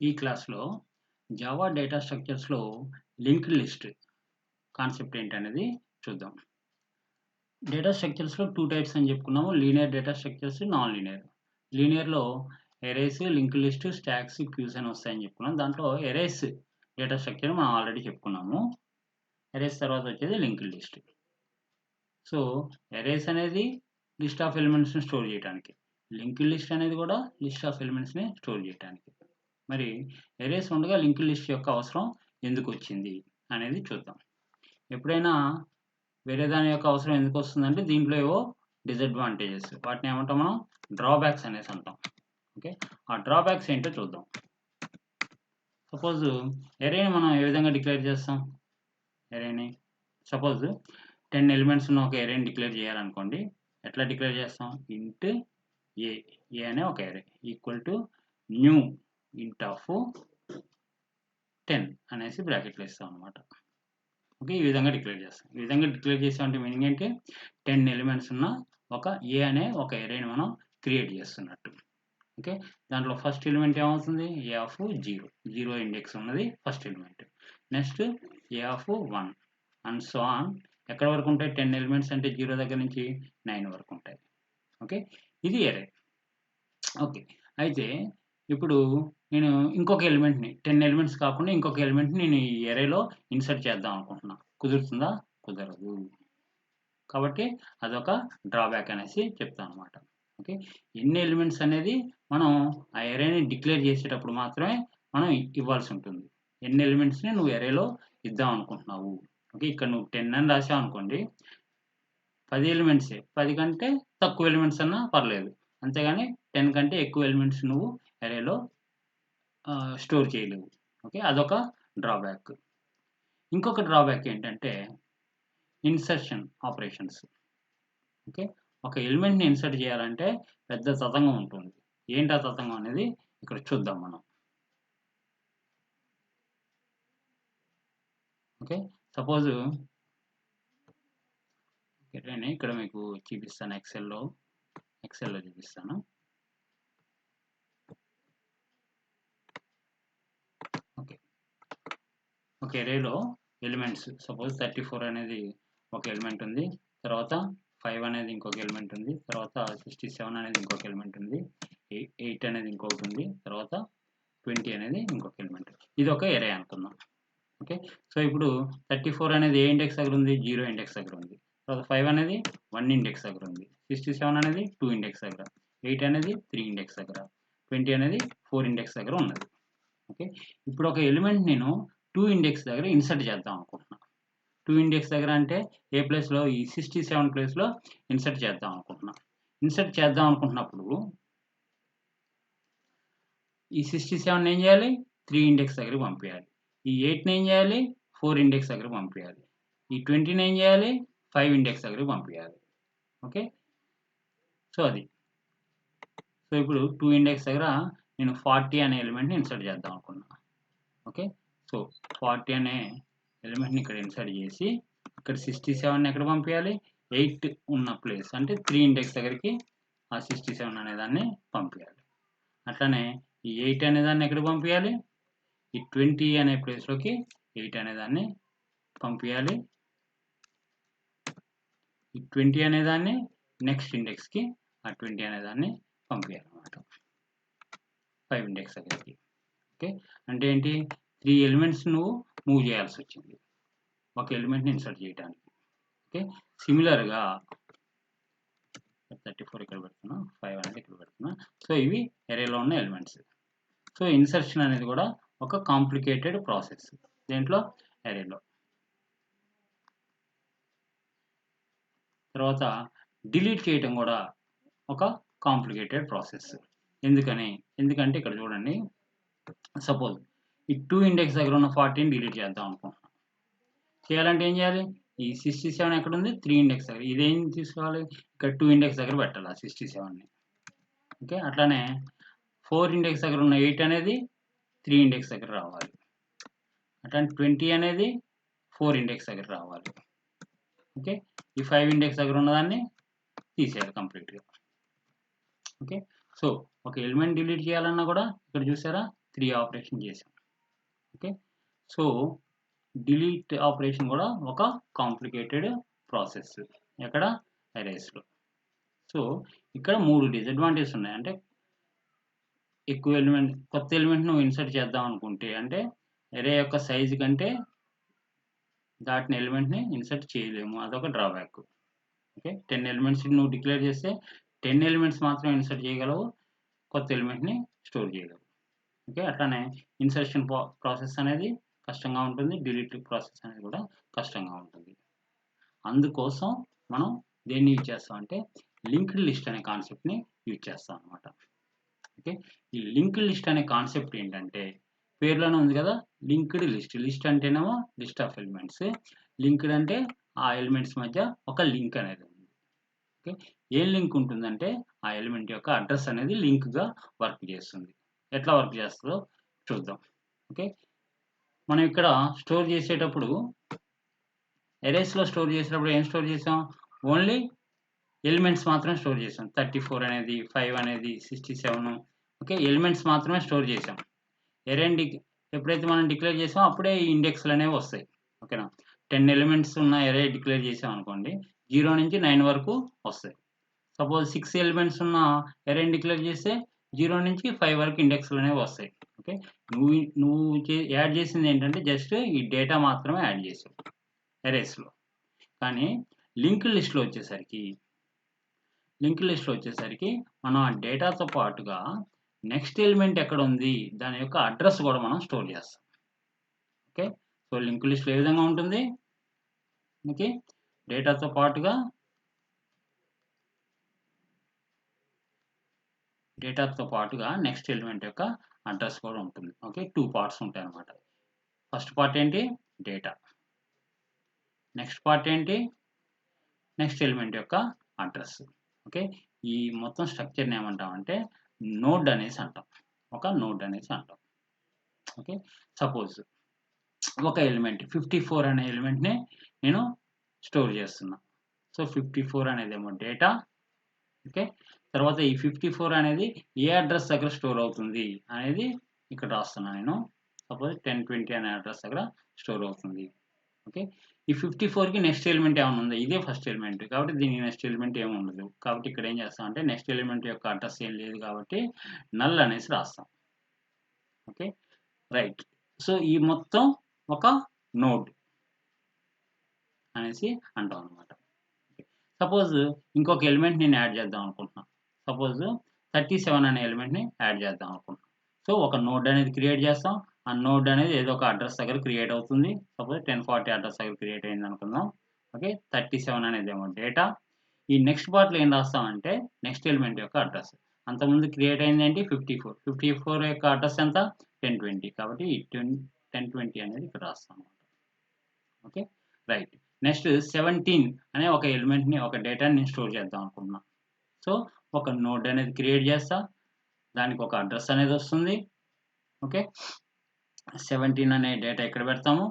ఈ క్లాస్‌లో Java data స్ట్రక్చర్స్‌లో లింక్డ్ లిస్ట్ కాన్సెప్ట్ ఏంటనేది చూద్దాం. డేటా స్ట్రక్చర్స్‌లో 2 టైప్స్ అని చెప్పుకున్నాము. Linear data structures, non linear. లీనియర్‌లో arrays, linked list, stacks, queues అని వస్తాయని చెప్పుకున్నాం. దాంట్లో అరేస్ డేటా స్ట్రక్చర్ మనం ఆల్రెడీ చెప్పుకున్నాము. అరేస్ తర్వాత వచ్చేది లింక్డ్ లిస్ట్. సో, అరేస్ అనేది లిస్ట్ ఆఫ్ ఎలిమెంట్స్‌ని స్టోర్ చేయడానికి. లింక్డ్ లిస్ట్ అనేది కూడా లిస్ట్ ఆఫ్ ఎలిమెంట్స్‌ని స్టోర్ చేయడానికి. మరి అరేస్ ఉండగా లింక్డ్ లిస్ట్ యొక్క అవసరం ఎందుకొచ్చింది అనేది చూద్దాం. ఎప్పుడైనా వేరే దాని యొక్క అవసరం ఎందుకు వస్తుందంటే దీంట్లో ఏవో డిసడ్వాంటేజెస్ వాటిని ఏమంటాం మనం డ్రాబ్యాక్స్ అనేసి అంటాం. ఓకే, ఆ డ్రాబ్యాక్స్ ఏంటో చూద్దాం. సపోజ్ ఎరేని మనం ఏ విధంగా డిక్లేర్ చేస్తాం? ఎరేని సపోజ్ 10 ఎలిమెంట్స్ ఉన్న ఒక ఎరేని డిక్లేర్ చేయాలనుకోండి. ఎట్లా డిక్లేర్ చేస్తాం? ఇంట్ ఏ అనే ఒక array equal to new int of 10 అనేసి బ్రాకెట్లో ఇస్తాం అనమాట. ఓకే, ఈ విధంగా డిక్లేర్ చేస్తాం. ఈ విధంగా డిక్లేర్ చేసామంటే మీనింగ్ ఏంటి? 10 ఎలిమెంట్స్ ఉన్న ఒక ఏ అనే ఒక ఎరేని మనం క్రియేట్ చేస్తున్నట్టు. ఓకే, దాంట్లో ఫస్ట్ ఎలిమెంట్ ఏమవుతుంది? ఏ ఆఫ్ 0 ఇండెక్స్ ఉన్నది first element. Next A of 1 and so on. ఎక్కడ వరకు ఉంటాయి? 10 ఎలిమెంట్స్ అంటే 0 దగ్గర నుంచి 9 వరకు ఉంటాయి. ఓకే, ఇది ఎరే. ఓకే, అయితే ఇప్పుడు నేను ఇంకొక ఎలిమెంట్‌ని 10 ఎలిమెంట్స్ కాకుండా ఇంకొక ఎలిమెంట్‌ని నేను ఈ ఎరేలో ఇన్సర్ట్ చేద్దాం అనుకుంటున్నా. కుదురుతుందా? కుదరదు. కాబట్టి అదొక డ్రాబ్యాక్ అనేసి చెప్తానన్నమాట. ఓకే, ఎన్ని ఎలిమెంట్స్ అనేది మనం ఆ ఎరేని డిక్లేర్ చేసేటప్పుడు మాత్రమే మనం ఇవ్వాల్సి ఉంటుంది. ఎన్ని ఎలిమెంట్స్‌ని నువ్వు ఎరేలో ఇద్దాం అనుకుంటున్నావు. ఓకే, ఇక్కడ నువ్వు 10 అని రాసావు అనుకోండి. 10 ఎలిమెంట్సే. 10 కంటే తక్కువ ఎలిమెంట్స్ అన్నా పర్లేదు. అంతేగాని 10 కంటే ఎక్కువ ఎలిమెంట్స్ నువ్వు ఎరేలో స్టోర్ చేయలేవు. ఓకే, అదొక డ్రాబ్యాక్. ఇంకొక డ్రాబ్యాక్ ఏంటంటే ఇన్సర్షన్ ఆపరేషన్స్. ఓకే, ఒక ఎలిమెంట్‌ని ఇన్సర్ట్ చేయాలంటే పెద్ద తతంగం ఉంటుంది. ఏంటి ఆ తతంగం అనేది ఇక్కడ చూద్దాం మనం. ఓకే, సపోజ్ నేను ఇక్కడ మీకు చూపిస్తాను. ఎక్సెల్‌లో చూపిస్తాను. ఓకే, ఒక ఎరేలో ఎలిమెంట్స్ సపోజ్ 34 అనేది ఒక ఎలిమెంట్ ఉంది. తర్వాత 5 అనేది ఇంకొక ఎలిమెంట్ ఉంది. తర్వాత 67 అనేది ఇంకొక ఎలిమెంట్ ఉంది. 8 అనేది ఇంకొకటి ఉంది. తర్వాత 20 అనేది ఇంకొక ఎలిమెంట్. ఇది ఒక ఎరే అనుకుందాం. ఓకే, సో ఇప్పుడు 34 అనేది ఏ ఇండెక్స్ దగ్గర ఉంది? 0 ఇండెక్స్ దగ్గర ఉంది. తర్వాత 5 అనేది 1 ఇండెక్స్ దగ్గర ఉంది. 67 అనేది 2 ఇండెక్స్ దగ్గర. 8 అనేది 3 ఇండెక్స్ దగ్గర. 20 అనేది 4 ఇండెక్స్ దగ్గర ఉన్నది. ఓకే, ఇప్పుడు ఒక ఎలిమెంట్ నేను 2 ఇండెక్స్ దగ్గర ఇన్సర్ట్ చేద్దాం అనుకుంటున్నా. 2 ఇండెక్స్ దగ్గర అంటే ఏ ప్లేస్‌లో? ఈ 67 ప్లేస్‌లో ఇన్సర్ట్ చేద్దాం అనుకుంటున్నా. ఇన్సర్ట్ చేద్దాం అనుకుంటున్నప్పుడు ఈ 67ని ఏం చేయాలి? 3 ఇండెక్స్ దగ్గరికి పంపియాలి. ఈ 8ని ఏం చేయాలి? 4 ఇండెక్స్ దగ్గరికి పంపియాలి. ఈ 20ని ఏం చేయాలి? 5 ఇండెక్స్ దగ్గరికి పంపియాలి. ఓకే, సో అది. సో ఇప్పుడు 2 ఇండెక్స్ దగ్గర నేను 40 అనే ఎలిమెంట్‌ని ఇన్సర్ట్ చేద్దాం అనుకున్నా. ఓకే, సో 40 అనే ఎలిమెంట్‌ని ఇక్కడ ఇన్సర్ట్ చేసి ఇక్కడ 67ని ఎక్కడ పంపియాలి? 8 ఉన్న ప్లేస్ అంటే 3 ఇండెక్స్ దగ్గరికి ఆ 67 అనే దాన్ని పంపియాలి. అట్లనే ఈ 8 అనే దాన్ని ఎక్కడికి పంపియాలి? ఈ 20 అనే ప్లేస్‌లోకి 8 అనే దాన్ని పంపియాలి. ఈ 20 అనే దాన్ని నెక్స్ట్ ఇండెక్స్‌కి ఆ 20 అనే దాన్ని పంపియాలన్నమాట. 5 ఇండెక్స్ దగ్గరికి. ఓకే, అంటే ఏంటి? 3 ఎలిమెంట్స్ నువ్వు మూవ్ చేయాల్సి వచ్చింది ఒక ఎలిమెంట్‌ని ఇన్సర్ట్ చేయడానికి. ఓకే, సిమిలర్‌గా 34 ఇక్కడ పెడుతున్నా, 5 అనేది ఇక్కడ పెడుతున్నా. సో ఇవి ఎరేలో ఉన్న ఎలిమెంట్స్. సో ఇన్సర్షన్ అనేది కూడా ఒక కాంప్లికేటెడ్ ప్రాసెస్ దేంట్లో? ఎరేలో. తర్వాత డిలీట్ చేయటం కూడా ఒక కాంప్లికేటెడ్ ప్రాసెస్. ఎందుకంటే ఇక్కడ చూడండి. సపోజ్ ఈ 2 ఇండెక్స్ దగ్గర ఉన్న 40ని డిలీట్ చేద్దాం అనుకుంటున్నాం. చేయాలంటే ఏం చేయాలి? ఈ 67 ఎక్కడ ఉంది? 3 ఇండెక్స్ దగ్గర. ఇదేం తీసుకోవాలి? ఇక్కడ 2 ఇండెక్స్ దగ్గర పెట్టాలి ఆ 67ని. ఓకే, అట్లానే 4 ఇండెక్స్ దగ్గర ఉన్న 8 అనేది 3 ఇండెక్స్ దగ్గర రావాలి. అట్లానే 20 అనేది 4 ఇండెక్స్ దగ్గర రావాలి. ఓకే, ఈ 5 ఇండెక్స్ దగ్గర ఉన్నదాన్ని తీసేయాలి కంప్లీట్‌గా. ఓకే, సో ఒక ఎలిమెంట్ డిలీట్ చేయాలన్నా కూడా ఇక్కడ చూసారా 3 ఆపరేషన్ చేసాం. ఓకే. సో డిలీట్ ఆపరేషన్ కూడా ఒక కాంప్లికేటెడ్ ప్రాసెస్ ఎక్కడ అరేస్లో. సో ఇక్కడ 3 డిసడ్వాంటేజెస్ ఉన్నాయి. అంటే ఎక్కువ ఎలిమెంట్ కొత్త ఎలిమెంట్ నువ్వు ఇన్సర్ట్ చేద్దాం అనుకుంటే అంటే అరే యొక్క సైజు కంటే దాటిన ఎలిమెంట్ని ఇన్సర్ట్ చేయలేము, అదొక డ్రాబ్యాక్. ఓకే. 10 ఎలిమెంట్స్ నువ్వు డిక్లేర్ చేస్తే 10 ఎలిమెంట్స్ మాత్రమే ఇన్సర్ట్ చేయగలవు, కొత్త ఎలిమెంట్ని స్టోర్ చేయగలవు. ఓకే. అట్లానే ఇన్సర్షన్ ప్రాసెస్ అనేది కష్టంగా ఉంటుంది, డిలీట్ ప్రాసెస్ అనేది కూడా కష్టంగా ఉంటుంది. అందుకోసం మనం దేన్ని యూజ్ చేస్తాం అంటే లింక్డ్ లిస్ట్ అనే కాన్సెప్ట్ని యూజ్ చేస్తాం అనమాట. ఓకే. ఈ లింక్డ్ లిస్ట్ అనే కాన్సెప్ట్ ఏంటంటే పేర్లోనే ఉంది కదా, లింక్డ్ లిస్ట్. లిస్ట్ అంటేనేమో లిస్ట్ ఆఫ్ ఎలిమెంట్స్, లింక్డ్ అంటే ఆ ఎలిమెంట్స్ మధ్య ఒక లింక్ అనేది ఉంది. ఓకే. ఏం లింక్ ఉంటుందంటే ఆ ఎలిమెంట్ యొక్క అడ్రస్ అనేది లింక్గా వర్క్ చేస్తుంది. ఎట్లా వర్క్ చేస్తుందో చూద్దాం. ఓకే. మనం ఇక్కడ స్టోర్ చేసేటప్పుడు అరేస్లో స్టోర్ చేసేటప్పుడు ఏం స్టోర్ చేసాం, ఓన్లీ ఎలిమెంట్స్ మాత్రమే స్టోర్ చేసాం. 34 అనేది, 5 అనేది, 67. ఓకే. ఎలిమెంట్స్ మాత్రమే స్టోర్ చేసాం. ఎరేని ఎప్పుడైతే మనం డిక్లేర్ చేసామో అప్పుడే ఈ ఇండెక్స్లు అనేవి వస్తాయి. ఓకేనా. 10 ఎలిమెంట్స్ ఉన్న ఎరే డిక్లేర్ చేసాం అనుకోండి, 0 నుంచి 9 వరకు వస్తాయి. సపోజ్ 6 ఎలిమెంట్స్ ఉన్న ఎరేని డిక్లేర్ చేస్తే 0 నుంచి 5 వరకు ఇండెక్స్లు అనేవి వస్తాయి. ఓకే. నువ్వు యాడ్ చేసింది ఏంటంటే జస్ట్ ఈ డేటా మాత్రమే యాడ్ చేసావు ఎరేస్లో. కానీ లింక్డ్ లిస్ట్లో వచ్చేసరికి మనం ఆ డేటాతో పాటుగా నెక్స్ట్ ఎలిమెంట్ ఎక్కడ ఉంది దాని యొక్క అడ్రస్ కూడా మనం స్టోర్ చేస్తాం. ఓకే. సో లింక్ లిస్ట్లో ఏ విధంగా ఉంటుంది, ఓకే, డేటాతో పాటుగా నెక్స్ట్ ఎలిమెంట్ యొక్క అడ్రస్ కూడా ఉంటుంది. ఓకే. 2 పార్ట్స్ ఉంటాయి అన్నమాట. ఫస్ట్ పార్ట్ ఏంటి, డేటా. నెక్స్ట్ పార్ట్ ఏంటి, నెక్స్ట్ ఎలిమెంట్ యొక్క అడ్రస్. ఓకే. ఈ మొత్తం స్ట్రక్చర్ని ఏమంటామంటే నోడ్ అనేసి అంటాం. ఒక నోడ్ అనేసి అంటాం. ఓకే. సపోజ్ ఒక ఎలిమెంట్ 54 అనే ఎలిమెంట్ని నేను స్టోర్ చేస్తున్నా. సో 54 అనేదేమో డేటా. ఓకే. తర్వాత ఈ 54 అనేది ఏ అడ్రస్ దగ్గర స్టోర్ అవుతుంది అనేది ఇక్కడ రాస్తున్నాను నేను. సపోజ్ 1020 అనే అడ్రస్ దగ్గర స్టోర్ అవుతుంది. ఓకే. ఈ 54కి నెక్స్ట్ ఎలిమెంట్ ఏమైనా ఉందా, ఇదే ఫస్ట్ ఎలిమెంట్ కాబట్టి దీనికి నెక్స్ట్ ఎలిమెంట్ ఏమి ఉండదు. కాబట్టి ఇక్కడ ఏం చేస్తాం అంటే నెక్స్ట్ ఎలిమెంట్ యొక్క అడ్రస్ ఏం లేదు కాబట్టి నల్ అనేసి రాస్తాం. ఓకే. రైట్. సో ఈ మొత్తం ఒక నోడ్ అనేసి అంటాం అనమాట. సపోజ్ ఇంకొక ఎలిమెంట్ నేను యాడ్ చేద్దాం అనుకుంటున్నాను. సపోజ్ 37 అనే ఎలిమెంట్ని యాడ్ చేద్దాం అనుకుంటున్నాను. సో ఒక నోడ్ అనేది క్రియేట్ చేస్తాం. ఆ నోడ్ అనేది ఏదో ఒక అడ్రస్ దగ్గర క్రియేట్ అవుతుంది. సపోజ్ 1040 అడ్రస్ దగ్గర క్రియేట్ అయింది అనుకుందాం. ఓకే. 37 అనేది ఏమో డేటా. ఈ నెక్స్ట్ పార్ట్లో ఏం రాస్తామంటే నెక్స్ట్ ఎలిమెంట్ యొక్క అడ్రస్. అంతకుముందు క్రియేట్ అయింది ఏంటి 54 యొక్క అడ్రస్ ఎంత 1020 కాబట్టి 1020 అనేది ఇక్కడ రాస్తాం. ఓకే. రైట్. నెక్స్ట్ 17 అనే ఒక ఎలిమెంట్ని ఒక డేటాని నేను స్టోర్ చేద్దాం అనుకుంటున్నా. సో ఒక నోడ్ అనేది క్రియేట్ చేస్తా, దానికి ఒక అడ్రస్ అనేది వస్తుంది. ఓకే. 17 అనే డేటా ఇక్కడ పెడతాము.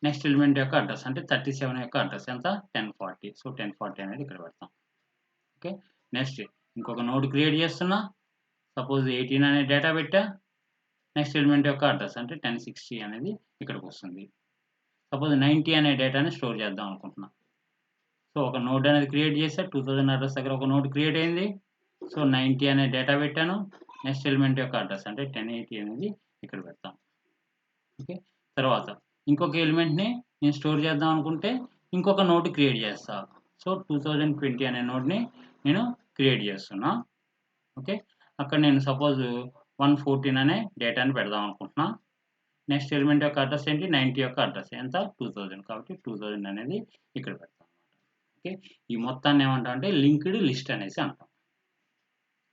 నెక్స్ట్ ఎలిమెంట్ యొక్క అడ్రస్ అంటే 37 యొక్క అడ్రస్ ఎంత 1040. సో 1040 అనేది ఇక్కడ పెడతాం. ఓకే. నెక్స్ట్ ఇంకొక నోడ్ క్రియేట్ చేస్తున్నా. సపోజ్ 18 అనే డేటా పెట్టా. నెక్స్ట్ ఎలిమెంట్ యొక్క అడ్రస్ అంటే 1060 అనేది ఇక్కడికి వస్తుంది. సపోజ్ 90 అనే డేటాని స్టోర్ చేద్దాం అనుకుంటున్నా. సో ఒక నోడ్ అనేది క్రియేట్ చేస్తే 2000 అడ్రస్ దగ్గర ఒక నోడ్ క్రియేట్ అయింది. సో 90 అనే డేటా పెట్టాను. నెక్స్ట్ ఎలిమెంట్ యొక్క అడ్రస్ అంటే 1080 అనేది ఇక్కడ పెడతాం. ఓకే. తర్వాత ఇంకొక ఎలిమెంట్ని నేను స్టోర్ చేద్దాం అనుకుంటే ఇంకొక నోడ్ క్రియేట్ చేస్తా. సో 2020 అనే నోడ్ని నేను క్రియేట్ చేస్తున్నా. ఓకే. అక్కడ నేను సపోజ్ 114 అనే డేటాని పెడదాం అనుకుంటున్నా. నెక్స్ట్ ఎలిమెంట్ యొక్క అడ్రస్ ఏంటి 90 యొక్క అడ్రస్ ఎంత 2000 కాబట్టి 2000 అనేది ఇక్కడ పెడతాం. ఓకే. ఈ మొత్తాన్ని ఏమంటాం అంటే లింక్డ్ లిస్ట్ అనేసి అంటాం.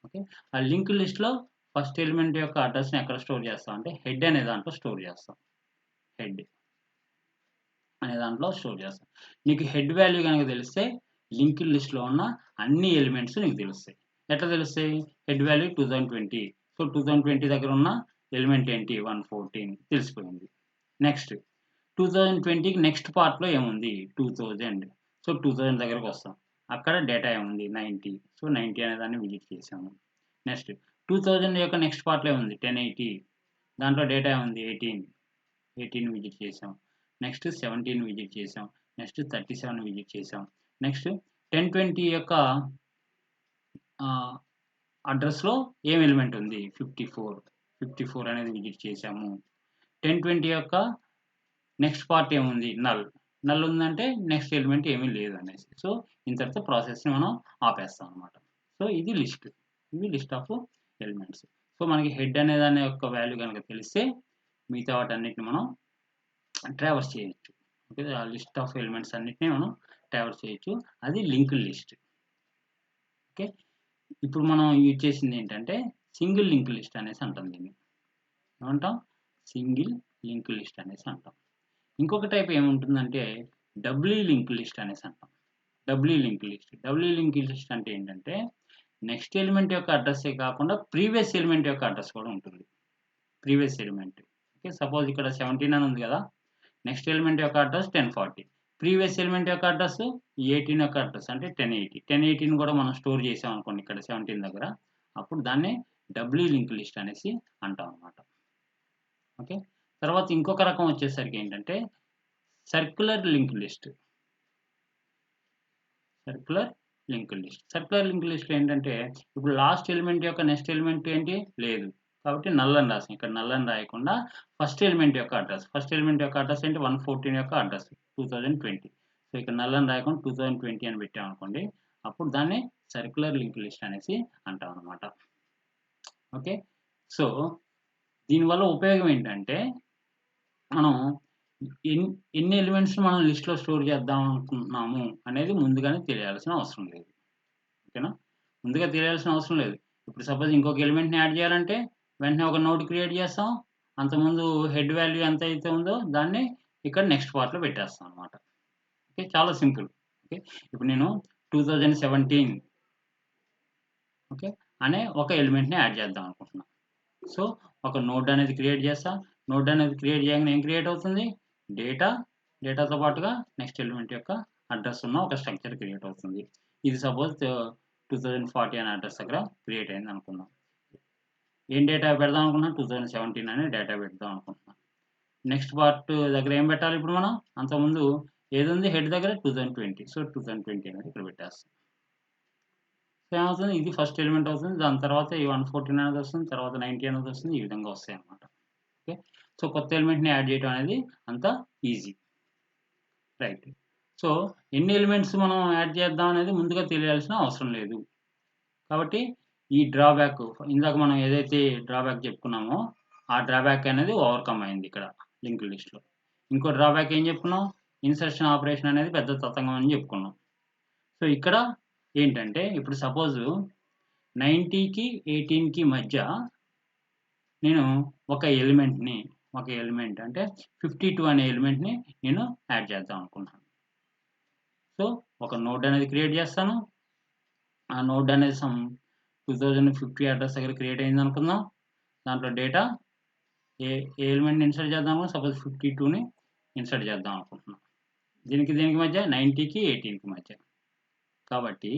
ఓకే. ఆ లింక్డ్ లిస్ట్లో ఫస్ట్ ఎలిమెంట్ యొక్క అడ్రస్ని ఎక్కడ స్టోర్ చేస్తాం అంటే హెడ్ అనే దాంట్లో స్టోర్ చేస్తాం. హెడ్ అనే దాంట్లో స్టోర్ చేస్తాం. నీకు హెడ్ వాల్యూ కనుక తెలిస్తే లింక్డ్ లిస్ట్లో ఉన్న అన్ని ఎలిమెంట్స్ నీకు తెలుస్తాయి. ఎట్లా తెలుస్తాయి, హెడ్ వాల్యూ 2020. సో 2020 దగ్గర ఉన్న ఎలిమెంట్ ఏంటి 114 తెలిసిపోయింది. నెక్స్ట్ 2020కి నెక్స్ట్ పార్ట్లో ఏముంది 2000. సో 2000 దగ్గరకు వస్తాం. అక్కడ డేటా ఏముంది 90. సో 90 అనే దాన్ని విజిట్ చేసాము. నెక్స్ట్ 2000 యొక్క నెక్స్ట్ పార్ట్లో ఏముంది 1080. దాంట్లో డేటా ఉంది 18 విజిట్ చేసాం. నెక్స్ట్ 17 విజిట్ చేసాం. నెక్స్ట్ 37 విజిట్ చేసాం. నెక్స్ట్ 1020 యొక్క అడ్రస్‌లో ఏం ఎలిమెంట్ ఉంది 54 అనేది విజిట్ చేసాము. 1020 యొక్క నెక్స్ట్ పార్ట్ ఏముంది నల్ ఉందంటే నెక్స్ట్ ఎలిమెంట్ ఏమీ లేదు అనేసి. సో ఇంతటితో ప్రాసెస్‌ని మనం ఆపేస్తాం అన్నమాట. సో ఇది లిస్ట్ ఆఫ్ ఎలిమెంట్స్. సో మనకి హెడ్ అనే దాని యొక్క వాల్యూ కనుక తెలిస్తే మిగతా వాటన్నిటిని మనం ట్రావర్స్ చేయొచ్చు. ఓకే, ఆ లిస్ట్ ఆఫ్ ఎలిమెంట్స్ అన్నిటిని మనం ట్రావర్స్ చేయొచ్చు. అది లింక్డ్ లిస్ట్. ఓకే, ఇప్పుడు మనం యూజ్ చేసింది ఏంటంటే సింగిల్ లింక్ లిస్ట్ అనేసి అంటాం. దీన్ని ఏమంటాం? సింగిల్ లింక్ లిస్ట్ అనేసి అంటాం. ఇంకొక టైప్ ఏముంటుందంటే డబ్లీ లింక్ లిస్ట్ అనేసి అంటాం. డబ్లీ లింక్ లిస్ట్ అంటే ఏంటంటే నెక్స్ట్ ఎలిమెంట్ యొక్క అడ్రస్సే కాకుండా ప్రీవియస్ ఎలిమెంట్ యొక్క అడ్రస్ కూడా ఉంటుంది. Previous element. ఓకే, సపోజ్ ఇక్కడ 17 అని ఉంది కదా, నెక్స్ట్ ఎలిమెంట్ యొక్క అడ్రస్ 1040, ప్రీవియస్ ఎలిమెంట్ యొక్క అడ్రస్ 18 యొక్క అడ్రస్ అంటే 1080 కూడా మనం స్టోర్ చేసాం అనుకోండి ఇక్కడ 17 దగ్గర, అప్పుడు దాన్ని డబ్లీ లింక్ లిస్ట్ అనేసి అంటాం అన్నమాట. ఓకే, తర్వాత ఇంకొక రకం వచ్చేసరికి ఏంటంటే circular link list. Circular link list ఏంటంటే ఇప్పుడు లాస్ట్ ఎలిమెంట్ యొక్క నెక్స్ట్ ఎలిమెంట్ ఏంటి లేదు కాబట్టి నల్ అని రాసాం. ఇక్కడ నల్ అని రాయకుండా ఫస్ట్ ఎలిమెంట్ యొక్క అడ్రస్ ఏంటి 114 యొక్క అడ్రస్ 2020. సో ఇక్కడ నల్ అని రాయకుండా 2020 అని పెట్టాం అనుకోండి, అప్పుడు దాన్ని సర్క్యులర్ లింక్ లిస్ట్ అనేసి అంటాం అనమాట. ఓకే, సో దీనివల్ల ఉపయోగం ఏంటంటే మనం ఎన్ని ఎలిమెంట్స్ మనం లిస్ట్లో స్టోర్ చేద్దాం అనుకుంటున్నాము అనేది ముందుగానే తెలియాల్సిన అవసరం లేదు. ఓకేనా, ముందుగా తెలియాల్సిన అవసరం లేదు. ఇప్పుడు సపోజ్ ఇంకొక ఎలిమెంట్ని యాడ్ చేయాలంటే వెంటనే ఒక నోడ్ క్రియేట్ చేస్తాం. అంతకుముందు హెడ్ వాల్యూ ఎంత అయితే ఉందో దాన్ని ఇక్కడ నెక్స్ట్ పార్ట్లో పెట్టేస్తాం అనమాట. ఓకే, చాలా సింపుల్. ఓకే, ఇప్పుడు నేను 2017 ఓకే అనే ఒక ఎలిమెంట్ని యాడ్ చేద్దాం అనుకుంటున్నాను. సో ఒక నోడ్ అనేది క్రియేట్ చేస్తా. నోడ్ అనేది క్రియేట్ చేయగానే ఏం క్రియేట్ అవుతుంది? డేటాతో పాటుగా నెక్స్ట్ ఎలిమెంట్ యొక్క అడ్రస్ ఉన్న ఒక స్ట్రక్చర్ క్రియేట్ అవుతుంది. ఇది సపోజ్ 2040 అనే అడ్రస్ దగ్గర క్రియేట్ అయింది అనుకుందాం. ఏం డేటా పెడదాం అనుకున్నాం? 2017 అనే డేటా పెడదాం అనుకుంటున్నాం. నెక్స్ట్ పార్ట్ దగ్గర ఏం పెట్టాలి ఇప్పుడు మనం? అంతకుముందు ఏది ఉంది హెడ్ దగ్గర 2020. సో 2020 అనేది ఇక్కడ పెట్టేస్తాం. సో ఏమవుతుంది? ఇది ఫస్ట్ ఎలిమెంట్ అవుతుంది. దాని తర్వాత ఈ 114 అనేది వస్తుంది, తర్వాత 90 అనేది వస్తుంది. ఈ విధంగా వస్తాయి అన్నమాట. ఓకే, సో కొత్త ఎలిమెంట్ని యాడ్ చేయడం అనేది అంత ఈజీ. రైట్, సో ఎన్ని ఎలిమెంట్స్ మనం యాడ్ చేద్దాం అనేది ముందుగా తెలియాల్సిన అవసరం లేదు. కాబట్టి ఈ డ్రాబ్యాక్ ఇందాక మనం ఏదైతే డ్రాబ్యాక్ చెప్పుకున్నామో ఆ డ్రాబ్యాక్ అనేది ఓవర్కమ్ అయింది ఇక్కడ లింక్ లిస్ట్లో. ఇంకో డ్రాబ్యాక్ ఏం చెప్పుకున్నాం? ఇన్సర్షన్ ఆపరేషన్ అనేది పెద్ద తతంగం అని చెప్పుకున్నాం. సో ఇక్కడ ఏంటంటే ఇప్పుడు సపోజ్ 90కి 18కి మధ్య నేను ఒక ఎలిమెంట్ అంటే 52 అనే ఎలిమెంట్ని నేను యాడ్ చేద్దాం అనుకున్నాను. సో ఒక నోడ్ అనేది క్రియేట్ చేస్తాను. ఆ నోడ్ అనేది 2050 అడ్రస్ దగ్గర క్రియేట్ అయింది అనుకుందాం. దాంట్లో డేటా ఏ ఎలిమెంట్ని ఇన్సర్ట్ చేద్దాము? సపోజ్ 52ని ఇన్సర్ట్ చేద్దాం అనుకుంటున్నాం. దీనికి మధ్య 90కి 18కి మధ్య. కాబట్టి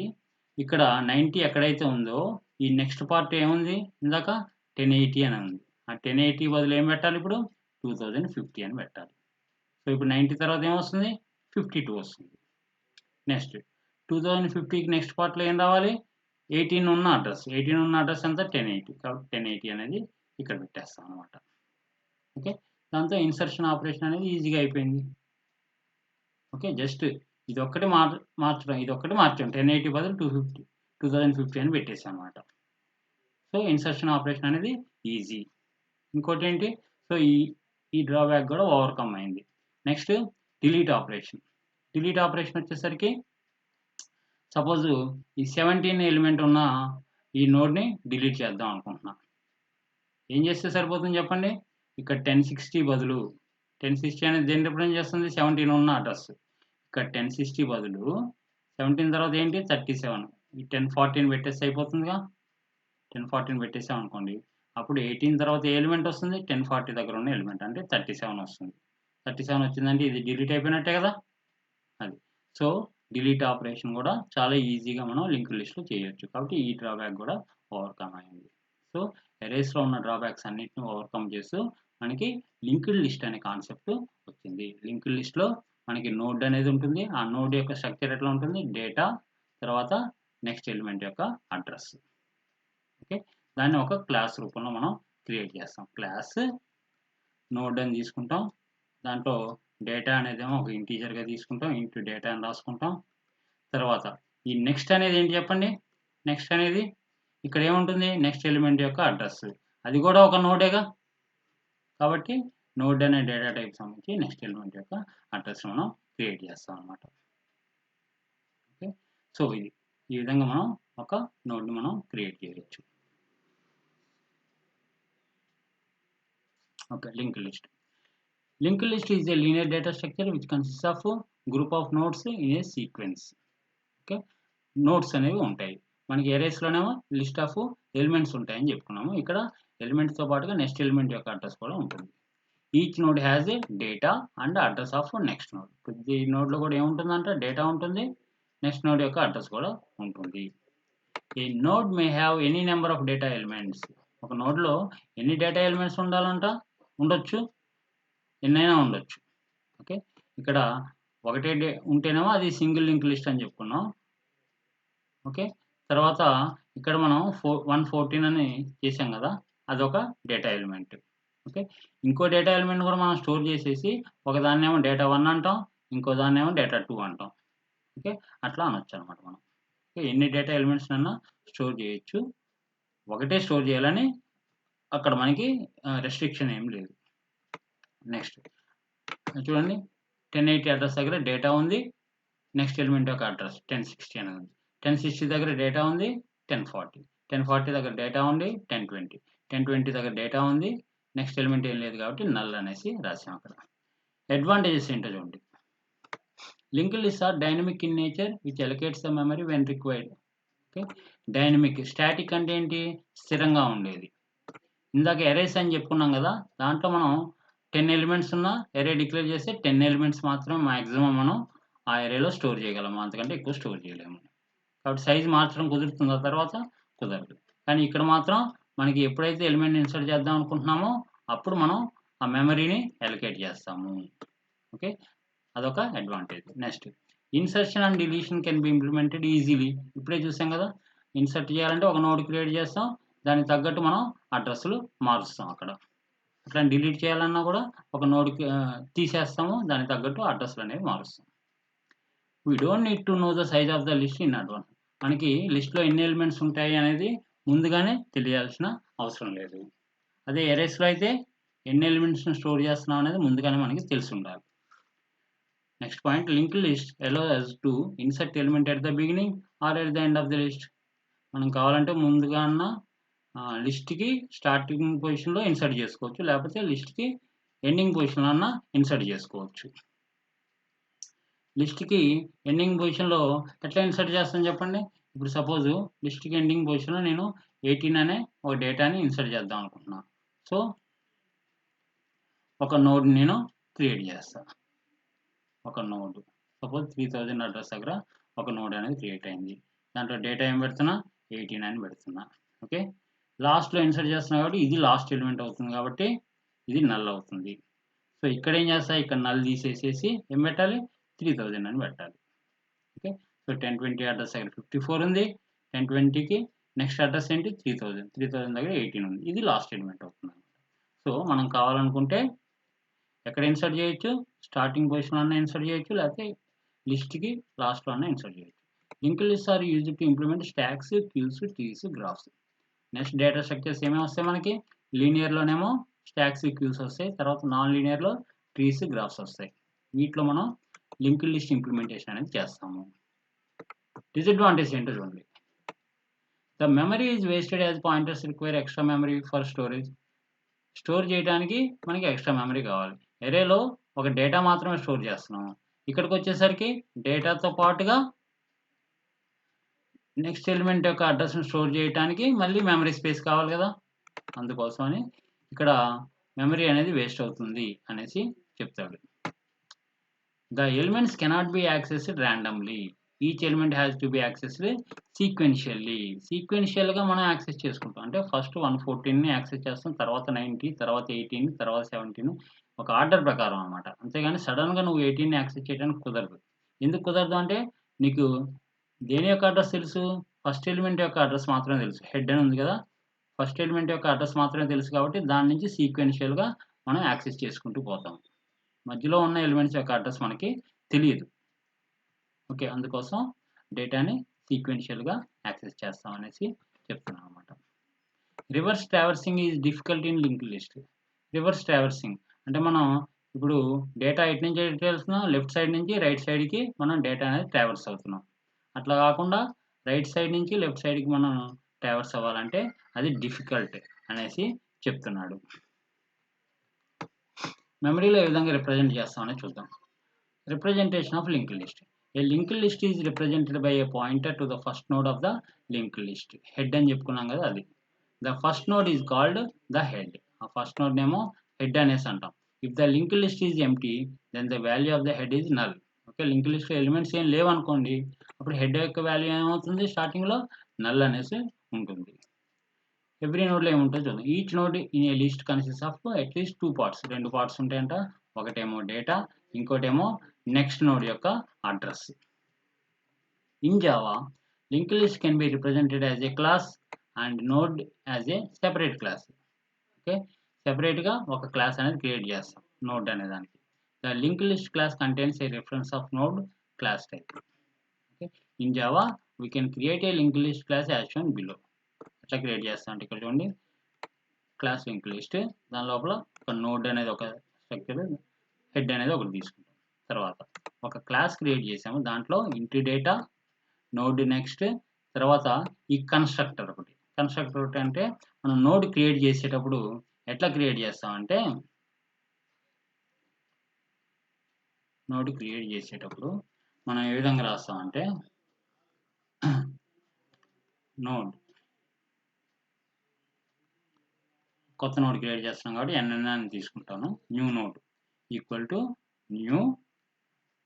ఇక్కడ 90 ఎక్కడైతే ఉందో ఈ నెక్స్ట్ పార్ట్ ఏముంది? ఇందాక 1080 అని ఉంది. ఆ 1080 బదులు ఏం పెట్టాలి? ఇప్పుడు 2050 అని పెట్టాలి. సో ఇప్పుడు 90 తర్వాత ఏమొస్తుంది? 52 వస్తుంది. నెక్స్ట్ 2050కి నెక్స్ట్ పార్ట్లో ఏం రావాలి? 18 ఉన్న అడ్రస్ ఎంత? 1080. కాబట్టి 1080 అనేది ఇక్కడ పెట్టేస్తాం అనమాట. ఓకే, దాంతో ఇన్సర్షన్ ఆపరేషన్ అనేది ఈజీగా అయిపోయింది. ఓకే, జస్ట్ ఇదొక్కటి మార్చాం. 1080 బదులు 2050 అని పెట్టేసాం అనమాట. సో ఇన్సర్షన్ ఆపరేషన్ అనేది ఈజీ. ఇంకోటి ఏంటి? సో ఈ డ్రాబ్యాక్ కూడా ఓవర్కమ్ అయింది. నెక్స్ట్ డిలీట్ ఆపరేషన్ వచ్చేసరికి సపోజ్ ఈ 17 ఎలిమెంట్ ఉన్న ఈ నోడ్ని డిలీట్ చేద్దాం అనుకుంటున్నా. ఏం చేస్తే సరిపోతుంది చెప్పండి? ఇక్కడ 1060 బదులు 1060 అనేది దేన్ని రిప్రజెంట్ చేస్తుంది? 17 ఉన్న అడ్రస్. ఇక్కడ 1060 బదులు 17 తర్వాత ఏంటి? 37. ఈ 1014 పెట్టేస్తే అయిపోతుందిగా. 1014 పెట్టేసాం అనుకోండి, అప్పుడు 18 తర్వాత ఏ ఎలిమెంట్ వస్తుంది? 1040 దగ్గర ఉన్న ఎలిమెంట్ అంటే 37 వస్తుంది. 37 వచ్చిందంటే ఇది డిలీట్ అయిపోయినట్టే కదా. అది సో డిలీట్ ఆపరేషన్ కూడా చాలా ఈజీగా మనం లింక్ లిస్ట్లో చేయొచ్చు. కాబట్టి ఈ డ్రాబ్యాక్ కూడా ఓవర్కమ్ అయింది. సో ఎరేస్లో ఉన్న డ్రాబ్యాక్స్ అన్నిటిని ఓవర్కమ్ చేస్తూ మనకి లింక్డ్ లిస్ట్ అనే కాన్సెప్ట్ వచ్చింది. లింక్డ్ లిస్ట్లో మనకి నోడ్ అనేది ఉంటుంది. ఆ నోడ్ యొక్క స్ట్రక్చర్ ఎట్లా ఉంటుంది, డేటా, తర్వాత నెక్స్ట్ ఎలిమెంట్ యొక్క అడ్రస్. ఓకే, దాన్ని ఒక క్లాస్ రూపంలో మనం క్రియేట్ చేస్తాం. క్లాస్ నోడ్ అని తీసుకుంటాం, దాంట్లో డేటా అనేది ఏమో ఒక ఇంటీజర్గా తీసుకుంటాం, ఇంటూ డేటా అని రాసుకుంటాం. తర్వాత ఈ నెక్స్ట్ అనేది ఏంటి చెప్పండి, నెక్స్ట్ అనేది ఇక్కడ ఏముంటుంది, నెక్స్ట్ ఎలిమెంట్ యొక్క అడ్రస్, అది కూడా ఒక నోడేగా, కాబట్టి నోడ్ అనే డేటా టైప్ సంబంధించి నెక్స్ట్ ఎలిమెంట్ యొక్క అడ్రస్ మనం క్రియేట్ చేస్తాం అనమాట. ఓకే, సో ఈ విధంగా మనం ఒక నోడ్ని మనం క్రియేట్ చేయవచ్చు. Okay, link list. Linked list is a linear data structure which consists of a group of nodes in a sequence. Okay, nodes అనేవి ఉంటాయి మనకి. ఎరేస్లోనేమో లిస్ట్ ఆఫ్ ఎలిమెంట్స్ ఉంటాయని చెప్పుకున్నాము. ఇక్కడ ఎలిమెంట్స్తో పాటుగా నెక్స్ట్ ఎలిమెంట్ యొక్క అడ్రస్ కూడా ఉంటుంది. Each node has a data and address of next node. ప్రతి నోడ్లో కూడా ఏముంటుందంటే డేటా ఉంటుంది, నెక్స్ట్ నోడ్ యొక్క అడ్రస్ కూడా ఉంటుంది. A node may have any number of data elements. ఒక నోడ్లో ఎన్ని డేటా ఎలిమెంట్స్ ఉండొచ్చు, ఎన్నైనా ఉండొచ్చు. ఓకే, ఇక్కడ ఒకటే ఉంటేనేమో అది సింగిల్ లింక్ లిస్ట్ అని చెప్పుకున్నాం. ఓకే, తర్వాత ఇక్కడ మనం 114 అని చేసాం కదా, అదొక డేటా ఎలిమెంట్. ఓకే, ఇంకో డేటా ఎలిమెంట్ కూడా మనం స్టోర్ చేసేసి ఒకదాన్ని ఏమో డేటా 1 అంటాం, ఇంకో దాన్ని ఏమో డేటా 2 అంటాం. ఓకే, అట్లా అనొచ్చు అనమాట మనం. ఓకే, ఎన్ని డేటా ఎలిమెంట్స్ అన్నా స్టోర్ చేయొచ్చు, ఒకటే స్టోర్ చేయాలని అక్కడ మనకి రెస్ట్రిక్షన్ ఏం లేదు. నెక్స్ట్ చూడండి, 1080 అడ్రస్ దగ్గర డేటా ఉంది, నెక్స్ట్ ఎలిమెంట్ యొక్క అడ్రస్ 1060 అనేది ఉంది. 1060 దగ్గర డేటా ఉంది 1040 దగ్గర డేటా ఉంది 1020 దగ్గర డేటా ఉంది, నెక్స్ట్ ఎలిమెంట్ ఏం లేదు కాబట్టి నల్ అనేసి రాసాం అక్కడ. అడ్వాంటేజెస్ ఏంటో చూడండి. Linked list are dynamic in nature which allocates the memory when required. Okay, dynamic, static అంటే ఏంటి, స్థిరంగా ఉండేది. ఇందాక ఎరేస్ అని చెప్పుకున్నాం కదా, దాంట్లో మనం 10 ఎలిమెంట్స్ ఉన్న ఎరే డిక్లేర్ చేస్తే 10 ఎలిమెంట్స్ మాత్రం మ్యాక్సిమం మనం ఆ ఎరేలో స్టోర్ చేయగలము, అంతకంటే ఎక్కువ స్టోర్ చేయలేము. కాబట్టి సైజ్ మార్చడం కుదురుతుందా, తర్వాత కుదరదు. కానీ ఇక్కడ మాత్రం మనకి ఎప్పుడైతే ఎలిమెంట్ ఇన్సర్ట్ చేద్దాం అనుకుంటున్నామో అప్పుడు మనం ఆ మెమరీని అలొకేట్ చేస్తాము. ఓకే, అదొక advantage. Next, insertion and deletion can be implemented easily. ఇప్పుడే చూసాం కదా, ఇన్సర్ట్ చేయాలంటే ఒక నోడ్ క్రియేట్ చేస్తాం, దానికి తగ్గట్టు మనం అడ్రస్లు మారుస్తాం. అక్కడ అట్లా డిలీట్ చేయాలన్నా కూడా ఒక నోడ్కి తీసేస్తాము, దానికి తగ్గట్టు అడ్రస్లు అనేవి మారుస్తాం. We don't need to know the size of the list in advance. మనకి లిస్ట్లో ఎన్ని ఎలిమెంట్స్ ఉంటాయి అనేది ముందుగానే తెలియాల్సిన అవసరం లేదు. అదే ఎరేస్లో అయితే ఎన్ని ఎలిమెంట్స్ని స్టోర్ చేస్తున్నాం అనేది ముందుగానే మనకి తెలిసి ఉండాలి. Next point, link list allows to insert element at the beginning or at the end of the list. మనం కావాలంటే ముందుగా ఉన్న లిస్ట్కి స్టార్టింగ్ పొజిషన్లో ఇన్సర్ట్ చేసుకోవచ్చు, లేకపోతే లిస్ట్కి ఎండింగ్ పొజిషన్లో అన్న ఇన్సర్ట్ చేసుకోవచ్చు. లిస్ట్కి ఎండింగ్ పొజిషన్లో ఎట్లా ఇన్సర్ట్ చేస్తాను చెప్పండి. ఇప్పుడు సపోజ్ లిస్ట్కి ఎండింగ్ పొజిషన్లో నేను 18 అనే ఒక డేటాని ఇన్సర్ట్ చేద్దాం అనుకుంటున్నాను. సో ఒక నోడ్ నేను క్రియేట్ చేస్తాను. ఒక నోడ్ సపోజ్ 3000 అడ్రస్ దగ్గర ఒక నోడ్ అనేది క్రియేట్ అయింది. దాంట్లో డేటా ఏం పెడుతున్నా, 18 అని పెడుతున్నా. ఓకే, లాస్ట్లో ఇన్సర్ట్ చేస్తున్నా కాబట్టి ఇది లాస్ట్ ఎలిమెంట్ అవుతుంది, కాబట్టి ఇది నల్ అవుతుంది. సో ఇక్కడ ఏం చేస్తా, ఇక్కడ నల్ తీసేసేసి ఏం పెట్టాలి, 3000 అని పెట్టాలి. ఓకే, సో 1020 అడ్రస్ దగ్గర 54 ఉంది, 1020కి నెక్స్ట్ అడ్రస్ ఏంటి 3000 దగ్గర 18 ఉంది, ఇది లాస్ట్ ఎలిమెంట్ అవుతుంది. సో మనం కావాలనుకుంటే ఎక్కడ ఇన్సర్ట్ చేయొచ్చు, స్టార్టింగ్ పొజిషన్లో అన్న ఇన్సర్ట్ చేయొచ్చు, లేకపోతే లిస్ట్కి లాస్ట్లో అన్న ఇన్సర్ట్ చేయొచ్చు. Linked list are used to implement stacks, queues, trees, graphs. Next data structures ఏమేమి వస్తాయి మనకి, లీనియర్లోనేమో స్టాక్స్, క్యూస్ వస్తాయి, తర్వాత నాన్ లీనియర్లో ట్రీస్, గ్రాఫ్స్ వస్తాయి. వీటిలో మనం లింక్డ్ లిస్ట్ ఇంప్లిమెంటేషన్ అనేది చేస్తాము. డిసడ్వాంటేజ్ ఏంటో చూడండి. The memory is wasted as pointers require extra memory for storage. Store చేయడానికి మనకి ఎక్స్ట్రా మెమరీ కావాలి. ఎరేలో ఒక డేటా మాత్రమే స్టోర్ చేస్తున్నాము, ఇక్కడికి వచ్చేసరికి డేటాతో పాటుగా నెక్స్ట్ ఎలిమెంట్ యొక్క అడ్రస్ని స్టోర్ చేయడానికి మళ్ళీ మెమరీ స్పేస్ కావాలి కదా, అందుకోసమని ఇక్కడ మెమరీ అనేది వేస్ట్ అవుతుంది అనేసి చెప్తాడు. The elements cannot be accessed randomly. Each element has to be accessed సీక్వెన్షియల్గా మనం యాక్సెస్ చేసుకుంటాం. అంటే ఫస్ట్ 114ని యాక్సెస్ చేస్తాం, తర్వాత 90, తర్వాత 18, తర్వాత 17 ఒక ఆర్డర్ ప్రకారం అనమాట. అంతేగాని సడన్గా నువ్వు 18ని యాక్సెస్ చేయడానికి కుదరదు. ఎందుకు కుదరదు అంటే నీకు దేని యొక్క అడ్రస్ తెలుసు, ఫస్ట్ ఎలిమెంట్ యొక్క అడ్రస్ మాత్రమే తెలుసు. హెడ్ అని ఉంది కదా, ఫస్ట్ ఎలిమెంట్ యొక్క అడ్రస్ మాత్రమే తెలుసు కాబట్టి దాని నుంచి సీక్వెన్షియల్గా మనం యాక్సెస్ చేసుకుంటూ పోతాం. మధ్యలో ఉన్న ఎలిమెంట్స్ యొక్క అడ్రస్ మనకి తెలియదు. ఓకే, అందుకోసం డేటాని సీక్వెన్షియల్గా యాక్సెస్ చేస్తాం అనేసి చెప్తున్నాం అనమాట. Reverse traversing is difficult in linked list. Reverse traversing అంటే మనం ఇప్పుడు డేటా ఎటు నుంచి ఎటు వెళ్తున్నాం, లెఫ్ట్ సైడ్ నుంచి రైట్ సైడ్కి మనం డేటా అనేది ట్రావర్స్ అవుతున్నాం. అట్లా కాకుండా రైట్ సైడ్ నుంచి లెఫ్ట్ సైడ్కి మనం ట్రావర్స్ అవ్వాలంటే అది డిఫికల్ట్ అనేసి చెప్తున్నాడు. మెమరీలో ఏ విధంగా రిప్రజెంట్ చేస్తామని చూద్దాం. Representation of linked list. A linked list is represented by a pointer to the first node of the linked list. Head అని చెప్పుకున్నాం కదా, అది the first node is called the head. ఆ ఫస్ట్ నోడ్ నేమో head అనేసి అంటాం. If the linked list is empty then the value of the head is null. Okay, linked list elements ఏం లేవనుకోండి, అప్పుడు హెడ్ యొక్క వాల్యూ ఏమవుతుంది, స్టార్టింగ్లో నల్ అనేసి ఉంటుంది. ఎవ్రీ నోడ్లో ఏముంటుందో చూద్దాం. Each node in a list consist of at least 2 parts. 2 parts ఉంటాయంట. ఒకటేమో డేటా, ఇంకోటేమో నెక్స్ట్ నోడ్ యొక్క address. In Java linked list can be represented as a class and node as a separate class. Okay, సెపరేట్గా ఒక class అనేది create చేస్తాం node అనే దానికి. The linked list class contains A reference of node clause type. Okay, in Java we can create a linked list class as shown below. ఎట్లా create చేస్తాం అంటే ఇక్కడ చూడండి, క్లాస్ లింక్ లిస్ట్, దాని లోపల ఒక నోడ్ అనేది ఒక స్ట్రక్చర్, హెడ్ అనేది ఒకటి తీసుకుంటాం. తర్వాత ఒక క్లాస్ క్రియేట్ చేసాము, దాంట్లో ఇంటి డేటా, నోడ్ నెక్స్ట్, తర్వాత ఈ కన్స్ట్రక్టర్ ఒకటి. కన్స్ట్రక్టర్ ఒకటి అంటే మనం నోడ్ క్రియేట్ చేసేటప్పుడు ఎట్లా క్రియేట్ చేస్తామంటే, నోడ్ క్రియేట్ చేసేటప్పుడు మనం ఏ విధంగా రాస్తామంటే, నోడ్ కొత్త నోడ్ క్రియేట్ చేస్తున్నాం కాబట్టి ఎన్ఎన్ అని తీసుకుంటాను. New node equal to new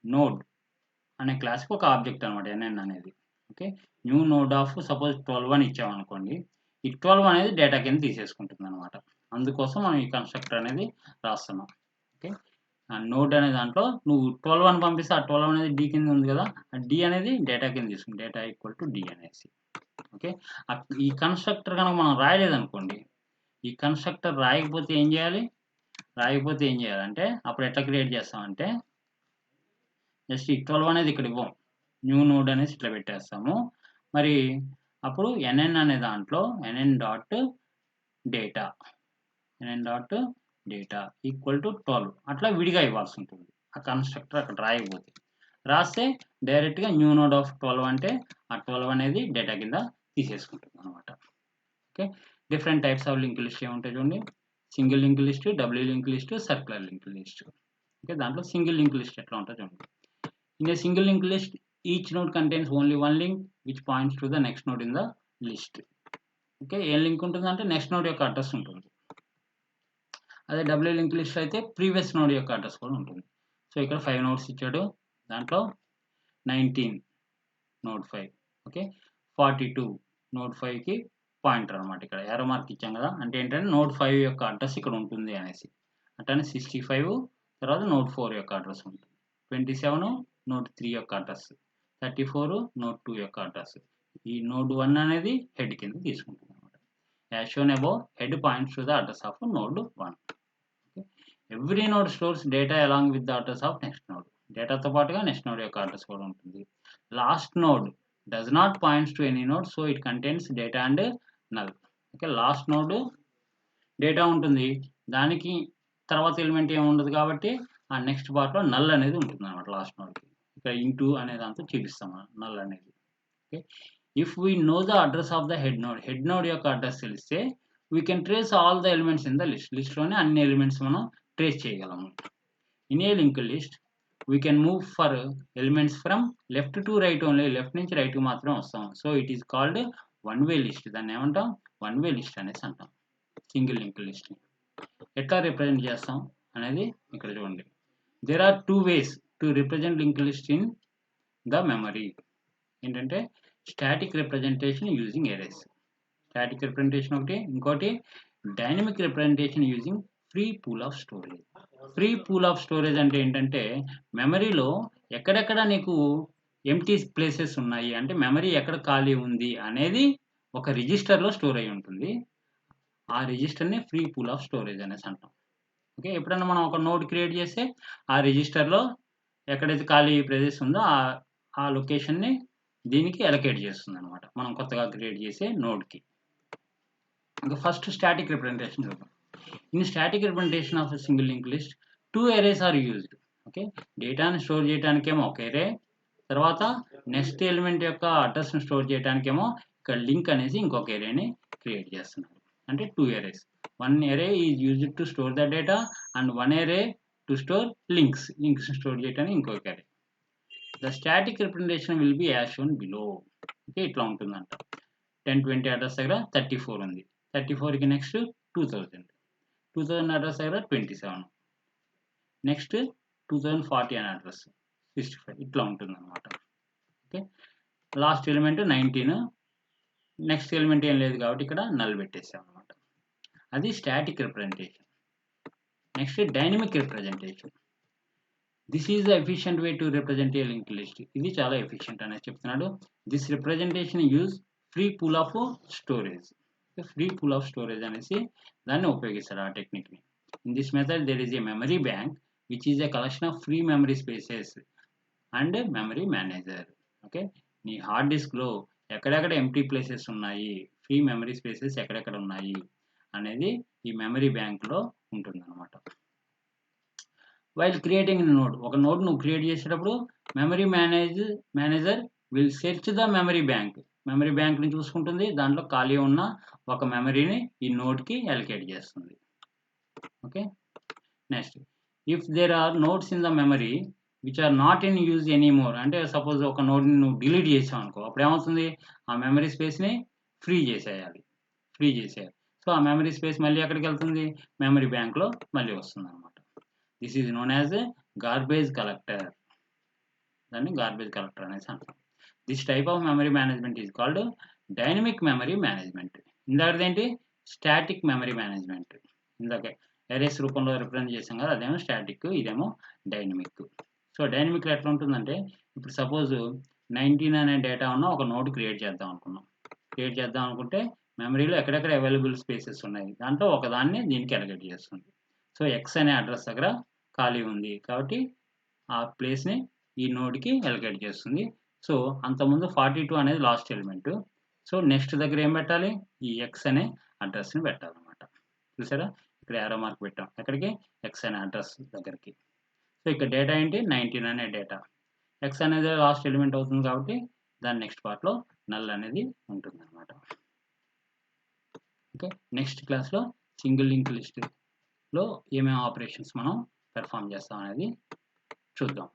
node అనే క్లాస్కి ఒక ఆబ్జెక్ట్ అనమాట ఎన్ఎన్ అనేది. Okay, new node of suppose 12 అని ఇచ్చామనుకోండి, ఈ 12 అనేది డేటా కింద తీసేసుకుంటుంది అనమాట. అందుకోసం మనం ఈ కన్స్ట్రక్టర్ అనేది రాస్తున్నాం. ఓకే, ఆ నోడ్ అనే దాంట్లో నువ్వు 12 అని పంపిస్తే ఆ 12 అనేది డి కింద ఉంది కదా, ఆ డి అనేది డేటా కింద తీసుకుంది, డేటా ఈక్వల్ టు డి అనేసి. ఓకే, ఈ కన్స్ట్రక్టర్ కనుక మనం రాయలేదనుకోండి, ఈ కన్స్ట్రక్టర్ రాయకపోతే ఏం చేయాలంటే అప్పుడు ఎట్లా క్రియేట్ చేస్తామంటే, జస్ట్ ఈ 12 అనేది ఇక్కడ ఇవ్వం, న్యూ నోడ్ అనేసి ఇట్లా పెట్టేస్తాము. మరి అప్పుడు ఎన్ఎన్ అనే దాంట్లో NN dot data equal to 12 అట్లా విడిగా ఇవ్వాల్సి ఉంటుంది. ఆ కన్స్ట్రక్టర్ అక్కడ రాయకపోతే, రాస్తే డైరెక్ట్గా న్యూ నోడ్ ఆఫ్ 12 అంటే ఆ 12 అనేది డేటా కింద తీసేసుకుంటుంది అనమాట. Okay, different types of link list ఏముంటాయి చూడండి. Single link list, W link list, circular link list. Okay, దాంట్లో సింగిల్ లింక్ లిస్ట్ ఎట్లా ఉంటుంది చూడండి. In a single link list each node contains only one link which points to the next node in the list. Okay, A link ఉంటుంది అంటే next node యొక్క address ఉంటుంది. అదే W link list అయితే previous node యొక్క address కూడా ఉంటుంది. So ఇక్కడ 5 నోడ్స్ ఇచ్చాడు, దాంట్లో 19 నోడ్ 5. ఓకే, 42 నోడ్ 5కి పాయింటర్ అనమాట. ఇక్కడ ఎర్రర్ మార్క్ ఇచ్చాం కదా, అంటే ఏంటంటే నోడ్ 5 యొక్క అడ్రస్ ఇక్కడ ఉంటుంది అనేసి. అట్లనే 65 తర్వాత నోడ్ 4 యొక్క అడ్రస్ ఉంటుంది. 27 నోడ్ 3 యొక్క అడ్రస్, 34 నోడ్ 2 యొక్క అడ్రస్. ఈ నోడ్ 1 అనేది హెడ్ కింద తీసుకుంటుంది అనమాట. As shown above, head points to the address of node 1. Every node stores data along with the address of next node. డేటాతో పాటుగా నెక్స్ట్ నోడ్ యొక్క అడ్రస్ కూడా ఉంటుంది. Last node does not points to any node, so it contains data and null. Okay, last node data ఉంటుంది, దానికి తర్వాత element ఏమి ఉండదు కాబట్టి ఆ నెక్స్ట్ పార్ట్లో నల్ అనేది ఉంటుంది అనమాట లాస్ట్ నోడ్కి. ఇక్కడ ఇంటూ అనే దాంతో చూపిస్తాం నల్ అనేది. Okay, if we know the address of the head node యొక్క అడ్రస్ తెలిస్తే we can trace all the elements in the లిస్ట్లోనే అన్ని ఎలిమెంట్స్ మనం ట్రేస్ చేయగలము. In a link list we can move for elements from left to right only. Left నుంచి right మాత్రమే వస్తాం. So it is called one way list. దాన్ని ఏమంటాం, one way list అనేసి అంటాం. సింగిల్ లింక్ లిస్ట్ ఎట్లా రిప్రజెంట్ చేస్తాం అనేది ఇక్కడ చూడండి. There are 2 ways to represent link list in the memory. ఏంటంటే static representation using arrays. Static representation ఒకటి, ఇంకోటి dynamic representation using free pool of storage. Free pool of storage అంటే ఏంటంటే మెమరీలో ఎక్కడెక్కడ నీకు ఎంప్టీ ప్లేసెస్ ఉన్నాయి, అంటే మెమరీ ఎక్కడ ఖాళీ ఉంది అనేది ఒక రిజిస్టర్లో స్టోర్ అయి ఉంటుంది. ఆ రిజిస్టర్ని ఫ్రీ పూల్ ఆఫ్ స్టోరేజ్ అనేసి అంటాం. ఓకే, ఎప్పుడన్నా మనం ఒక నోడ్ క్రియేట్ చేస్తే ఆ రిజిస్టర్లో ఎక్కడైతే ఖాళీ ప్లేసెస్ ఉందో ఆ లొకేషన్ని దీనికి అలొకేట్ చేస్తుంది అనమాట, మనం కొత్తగా క్రియేట్ చేసే నోడ్కి. ఇంకా ఫస్ట్ స్టాటిక్ రిప్రజెంటేషన్ చూద్దాం. In static representation of single link list 2 arrays are used. Okay, డేటాను స్టోర్ చేయడానికేమో ఒక array, తర్వాత నెక్స్ట్ ఎలిమెంట్ యొక్క అడ్రస్ను స్టోర్ చేయడానికేమో ఇక్కడ లింక్ అనేసి ఇంకొక arrayని క్రియేట్ చేస్తున్నారు. అంటే 2 arrays. 1 array is used to store the data and 1 array to store links store చేయడానికి ఇంకొక array. The static representation will be as shown below. Okay, ఇట్లా ఉంటుందంట. 1020 అడ్రస్ దగ్గర 34 ఉంది, 34కి నెక్స్ట్ 2000 అడ్రస్ దగ్గర 27, నెక్స్ట్ 2040 అనే అడ్రస్ 65, ఇట్లా ఉంటుంది అనమాట. Okay, last element 19, next element ఏం లేదు కాబట్టి ఇక్కడ నల్ పెట్టేసాం అనమాట. అది static representation. Next dynamic representation. This is the efficient way to represent a link list. ఇది చాలా ఎఫిషియంట్ అనేది చెప్తున్నాడు. This representation use free pool of storage. Free pool of storage అనేసి దాన్ని ఉపయోగిస్తారు ఆ టెక్నిక్ని. In this method there is a memory bank which is a collection of free memory spaces and memory manager. Okay, నీ hard డిస్క్లో ఎక్కడెక్కడ empty places ఉన్నాయి, free memory spaces ఎక్కడెక్కడ ఉన్నాయి అనేది ఈ మెమరీ బ్యాంక్లో ఉంటుందన్నమాట. వైల్ క్రియేటింగ్ నోడ్, ఒక నోడ్ నువ్వు క్రియేట్ చేసేటప్పుడు memory manager will search the memory bank. Memory బ్యాంక్ని చూసుకుంటుంది, దాంట్లో ఖాళీ ఉన్న ఒక మెమరీని ఈ నోడ్కి అలొకేట్ చేస్తుంది. Okay, next if there are nodes in the memory which are not in use anymore. అంటే సపోజ్ ఒక నోడ్ని నువ్వు డిలీట్ చేసావు అనుకో, అప్పుడు ఏమవుతుంది, ఆ మెమరీ స్పేస్ని ఫ్రీ చేసేయాలి. సో ఆ మెమరీ స్పేస్ మళ్ళీ ఎక్కడికి వెళ్తుంది, మెమరీ బ్యాంక్లో మళ్ళీ వస్తుంది అనమాట. This is known as garbage collector. దాన్ని గార్బేజ్ కలెక్టర్ అనేసి అంటాం. This type of memory management is called dynamic memory management. ఇందాకదేంటి స్టాటిక్ మెమరీ మేనేజ్మెంట్, ఇందాక ఎరేస్ రూపంలో రిప్రజెంట్ చేసాం కదా, అదేమో స్టాటిక్, ఇదేమో డైనమిక్. సో డైనమిక్లో ఎట్లా ఉంటుందంటే, ఇప్పుడు సపోజ్ 19 అనే డేటా ఉన్న ఒక నోడ్ క్రియేట్ చేద్దాం అనుకుంటే మెమరీలో ఎక్కడెక్కడ అవైలబుల్ స్పేసెస్ ఉన్నాయి, దాంట్లో ఒకదాన్ని దీనికి అలొకేట్ చేస్తుంది. సో ఎక్స్ అనే అడ్రస్ దగ్గర ఖాళీ ఉంది కాబట్టి ఆ ప్లేస్ని ఈ నోడ్కి అలొకేట్ చేస్తుంది. సో అంతకుముందు 42 అనేది లాస్ట్ ఎలిమెంట్. సో నెక్స్ట్ దగ్గర ఏం పెట్టాలి, ఈ ఎక్స్ అనే అడ్రస్ని పెట్టాలన్నమాట. చూసారా, ఇక్కడ యారో మార్క్ పెట్టాం, ఎక్కడికి, ఎక్స్ అనే అడ్రస్ దగ్గరికి. సో ఇక్కడ డేటా ఏంటి, 19 అనే డేటా. ఎక్స్ అనేది లాస్ట్ ఎలిమెంట్ అవుతుంది కాబట్టి దాని నెక్స్ట్ పార్ట్లో నల్ అనేది ఉంటుంది అనమాట. ఓకే, నెక్స్ట్ క్లాస్లో సింగిల్ లింక్ లిస్ట్లో ఏమేమి ఆపరేషన్స్ మనం పెర్ఫామ్ చేస్తాం అనేది చూద్దాం.